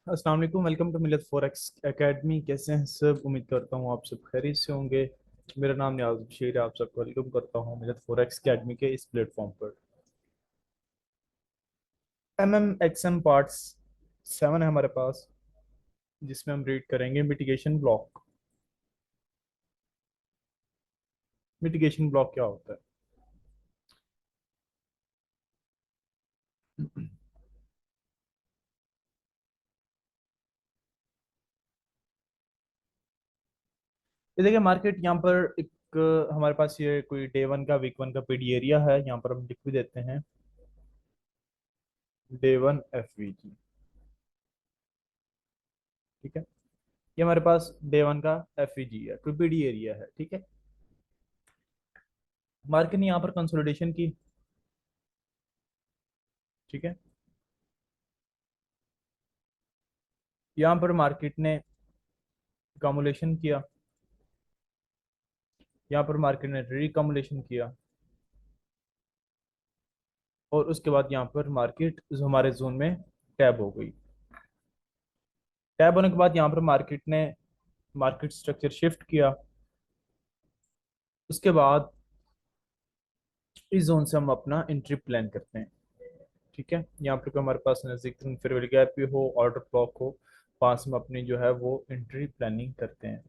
अस्सलाम वालेकुम। Welcome to मिलत फॉरेक्स एकेडमी। कैसे हैं सब? उम्मीद करता हूँ आप सब खैरियत से होंगे। मेरा नाम नियाज बशीर है। आप सबको वेलकम करता हूँ मिलत फॉरेक्स एकेडमी के इस प्लेटफॉर्म पर। एक्सएम पार्ट्स 7 है हमारे पास, जिसमें हम रीड करेंगे मिटिगेशन ब्लॉक। मिटिगेशन ब्लॉक क्या होता है? ये देखिए, मार्केट यहाँ पर एक हमारे पास ये कोई डे वन का वीक वन का पीडी एरिया है। यहाँ पर हम लिख भी देते हैं डे वन एफवीजी। ठीक है, ये हमारे पास डे वन का एफवीजी है, कोई पीडी एरिया है। ठीक है, मार्केट ने यहाँ पर कंसोलिडेशन की। ठीक है, यहाँ पर मार्केट ने कमुलेशन किया, यहाँ पर मार्केट ने रिकमुलेशन किया, और उसके बाद यहाँ पर मार्केट हमारे जोन में टैब हो गई। टैब होने के बाद यहाँ पर मार्केट ने मार्केट स्ट्रक्चर शिफ्ट किया। उसके बाद इस जोन से हम अपना एंट्री प्लान करते हैं। ठीक है, यहाँ पर कोई हमारे पास नजदीक फेयरवेल गैप भी हो, ऑर्डर ब्लॉक हो, पास में अपनी जो है वो एंट्री प्लानिंग करते हैं।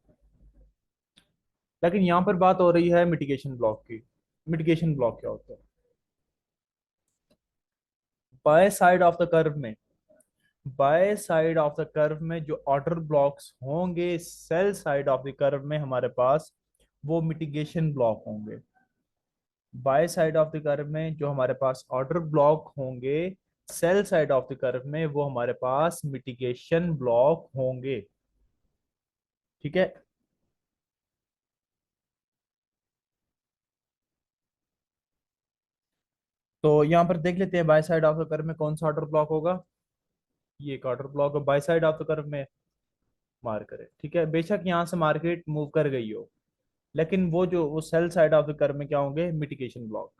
लेकिन यहाँ पर बात हो रही है मिटिगेशन ब्लॉक की। मिटिगेशन ब्लॉक क्या होता है? Buy side of the curve में, buy side of the curve में जो ऑर्डर ब्लॉक्स होंगे, sell side of the curve में हमारे पास वो मिटिगेशन ब्लॉक होंगे। Buy side of the curve में जो हमारे पास ऑर्डर ब्लॉक होंगे, sell side of the curve में वो हमारे पास मिटिगेशन ब्लॉक होंगे। ठीक है, तो यहां पर देख लेते हैं bye side of the curve में कौन सा ऑर्डर ब्लॉक होगा। ये एक ऑर्डर ब्लॉक है buy side of the curve में, मार करे। ठीक है, बेशक यहां से मार्केट मूव कर गई हो, लेकिन वो sell side of the curve में क्या होंगे? Mitigation block.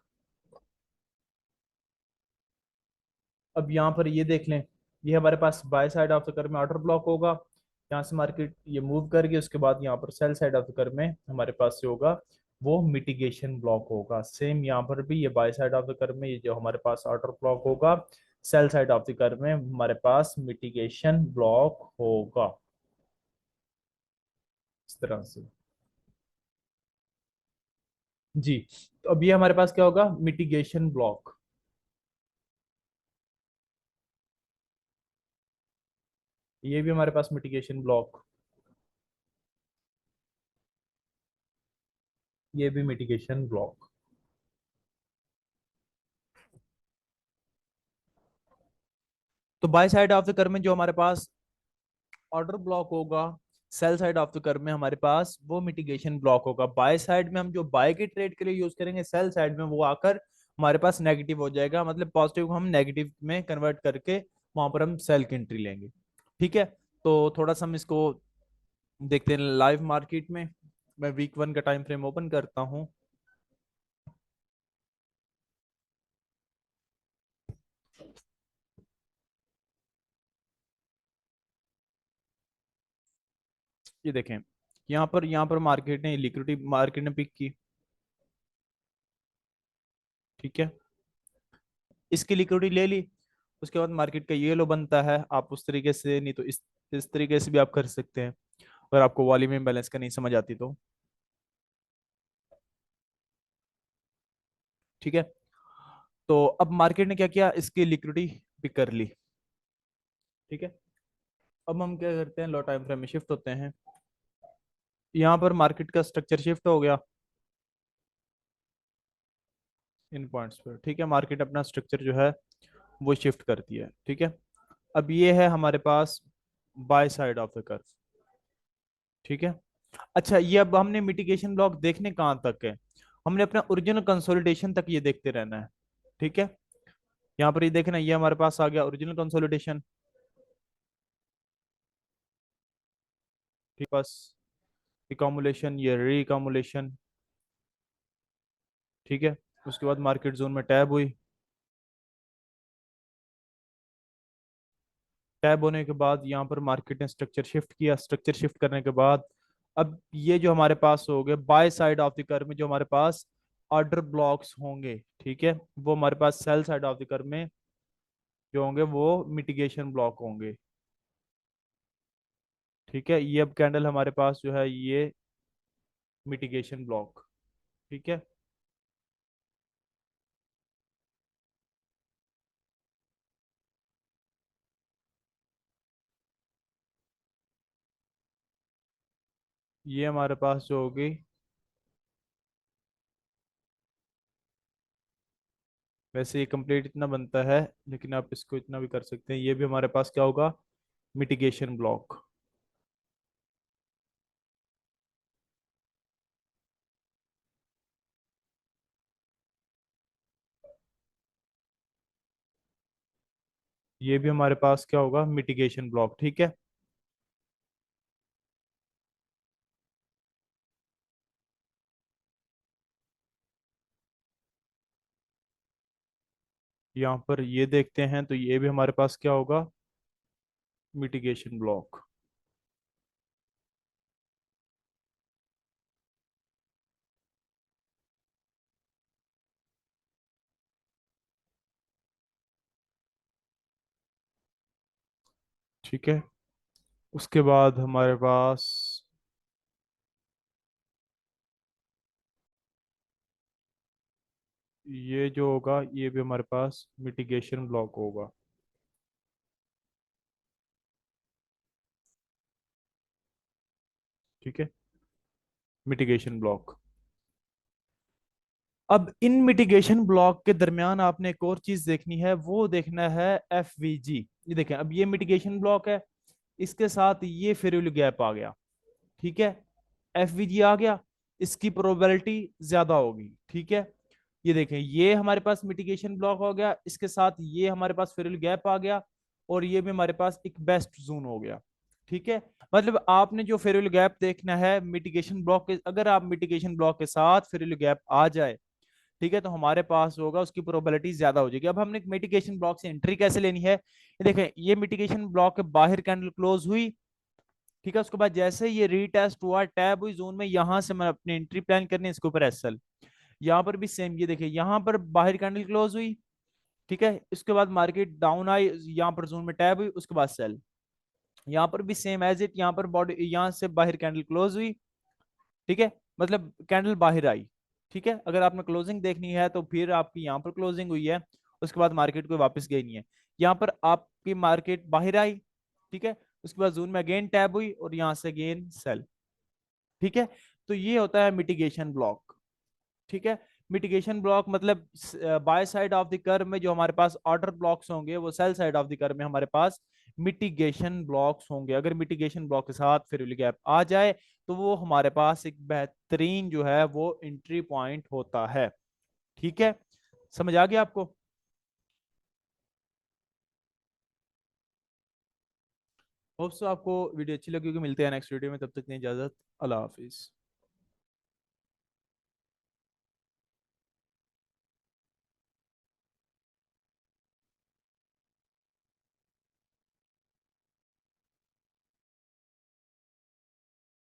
अब यहाँ पर ये देख लें, ये हमारे पास buy side of the curve में ऑर्डर ब्लॉक होगा। यहाँ से मार्केट ये मूव करके उसके बाद यहाँ पर cell side of the curve में हमारे पास जो होगा वो मिटिगेशन ब्लॉक होगा। सेम यहाँ पर भी ये bye side of the curve में ये जो हमारे पास ऑर्डर ब्लॉक होगा, cell side of the curve में हमारे पास मिटिगेशन ब्लॉक होगा। इस तरह से। जी, तो अब ये हमारे पास क्या होगा? Mitigation block. ये भी हमारे पास मिटिगेशन ब्लॉक, ये भी मिटिगेशन ब्लॉक। तो bye side of the curve में जो हमारे पास ऑर्डर ब्लॉक होगा, cell side of the curve में हमारे पास वो मिटिगेशन ब्लॉक होगा। बाय साइड में हम जो बाय के ट्रेड के लिए यूज करेंगे, सेल साइड में वो आकर हमारे पास नेगेटिव हो जाएगा, मतलब पॉजिटिव को हम नेगेटिव में कन्वर्ट करके वहां पर हम सेल की एंट्री लेंगे। ठीक है, तो थोड़ा सा हम इसको देखते हैं लाइव मार्केट में। मैं वीक वन का टाइम फ्रेम ओपन करता हूँ। ये देखें, यहाँ पर मार्केट ने पिक की। ठीक है, इसकी लिक्विडिटी ले ली। उसके बाद मार्केट का ये लो बनता है। आप उस तरीके से, नहीं तो इस तरीके से भी आप कर सकते हैं, अगर आपको वॉल्यूम इम्बैलेंस का नहीं समझ आती तो। ठीक है, तो अब मार्केट ने क्या किया? इसकी लिक्विडिटी पिक कर ली। ठीक है, अब हम क्या करते हैं? लो टाइम फ्रेम में शिफ्ट होते हैं। यहाँ पर मार्केट का स्ट्रक्चर शिफ्ट हो गया इन पॉइंट्स पर। ठीक है, मार्केट अपना स्ट्रक्चर जो है वो शिफ्ट करती है। ठीक है, अब ये है हमारे पास buy side of the curve. ठीक है, अच्छा, ये अब हमने मिटिगेशन ब्लॉक देखने कहाँ तक है? हमने अपना ओरिजिनल कंसोलिडेशन तक ये देखते रहना है। ठीक है, यहाँ पर ये देखना, ये हमारे पास आ गया ओरिजिनल कंसोलिडेशन। ठीक, बस इकॉमुलेशन, ये रीकॉमुलेशन। ठीक है, उसके बाद मार्केट जोन में टैब हुई। टैब होने के बाद यहाँ पर मार्केट ने स्ट्रक्चर शिफ्ट किया, स्ट्रक्चर शिफ्ट करने के बाद अब ये जो हमारे पास हो गए bye side of the curve में जो हमारे पास ऑर्डर ब्लॉक्स होंगे, ठीक है, वो हमारे पास sell side of the curve में जो होंगे वो मिटिगेशन ब्लॉक होंगे। ठीक है, ये अब कैंडल हमारे पास जो है ये मिटिगेशन ब्लॉक। ठीक है, ये हमारे पास जो होगी, वैसे ये कंप्लीट इतना बनता है, लेकिन आप इसको इतना भी कर सकते हैं, ये भी हमारे पास क्या होगा, मिटिगेशन ब्लॉक। ये भी हमारे पास क्या होगा, मिटिगेशन ब्लॉक। ठीक है, यहाँ पर ये देखते हैं तो ये भी हमारे पास क्या होगा, मिटिगेशन ब्लॉक। ठीक है, उसके बाद हमारे पास ये जो होगा ये भी हमारे पास मिटिगेशन ब्लॉक होगा। ठीक है, मिटिगेशन ब्लॉक। अब इन मिटिगेशन ब्लॉक के दरमियान आपने एक और चीज देखनी है, वो देखना है एफ वी जी। ये देखें, अब ये मिटिगेशन ब्लॉक है, इसके साथ ये फेरियल गैप आ गया। ठीक है, एफ वी जी आ गया, इसकी प्रोबेबिलिटी ज्यादा होगी। ठीक है, ये देखें, ये हमारे पास मिटिगेशन ब्लॉक हो गया, इसके साथ ये हमारे पास फेरियल गैप आ गया, और ये भी हमारे पास एक बेस्ट जोन हो गया। ठीक है, मतलब आपने जो फेरियल गैप देखना है मिटिगेशन ब्लॉक के, अगर आप मिटिगेशन ब्लॉक के साथ फेरियल गैप आ जाए, ठीक है, तो हमारे पास होगा उसकी प्रोबेबिलिटी ज्यादा हो जाएगी। अब हमने मिटिगेशन ब्लॉक से एंट्री कैसे लेनी है, ये देखें, ये मिटिगेशन ब्लॉक के बाहर कैंडल क्लोज हुई। ठीक है, उसके बाद जैसे ये रीटेस्ट हुआ, टैब हुई जोन में, यहां से मैं अपनी एंट्री प्लान करनी है, इसके ऊपर एसएल। यहाँ पर भी सेम, ये देखिए यहाँ पर बाहर कैंडल क्लोज हुई। ठीक है, इसके बाद मार्केट डाउन आई, यहाँ पर जोन में टैब हुई, उसके बाद सेल। यहाँ पर भी सेम एज इट, यहाँ पर बॉडी, यहाँ से बाहर कैंडल क्लोज हुई। ठीक है, मतलब कैंडल बाहर आई। ठीक है, अगर आपने क्लोजिंग देखनी है तो फिर आपकी यहाँ पर क्लोजिंग हुई है, उसके बाद मार्केट को वापस गई नहीं है, यहाँ पर आपकी मार्केट बाहर आई। ठीक है, उसके बाद जोन में अगेन टैब हुई और यहाँ से अगेन सेल। ठीक है, तो ये होता है मिटिगेशन ब्लॉक। ठीक है, मिटिगेशन ब्लॉक मतलब bye side of the curve में जो हमारे पास ऑर्डर ब्लॉक्स होंगे, वो sell side of the curve में हमारे पास मिटिगेशन ब्लॉक्स होंगे। अगर मिटिगेशन ब्लॉक के साथ फिर गैप आ जाए तो वो हमारे पास एक बेहतरीन जो है वो एंट्री पॉइंट होता है। ठीक है, समझ आ गया आपको? होप सो आपको वीडियो अच्छी लगी होगी। मिलते हैं नेक्स्ट वीडियो में, तब तक की इजाजत, अल्लाह हाफिज।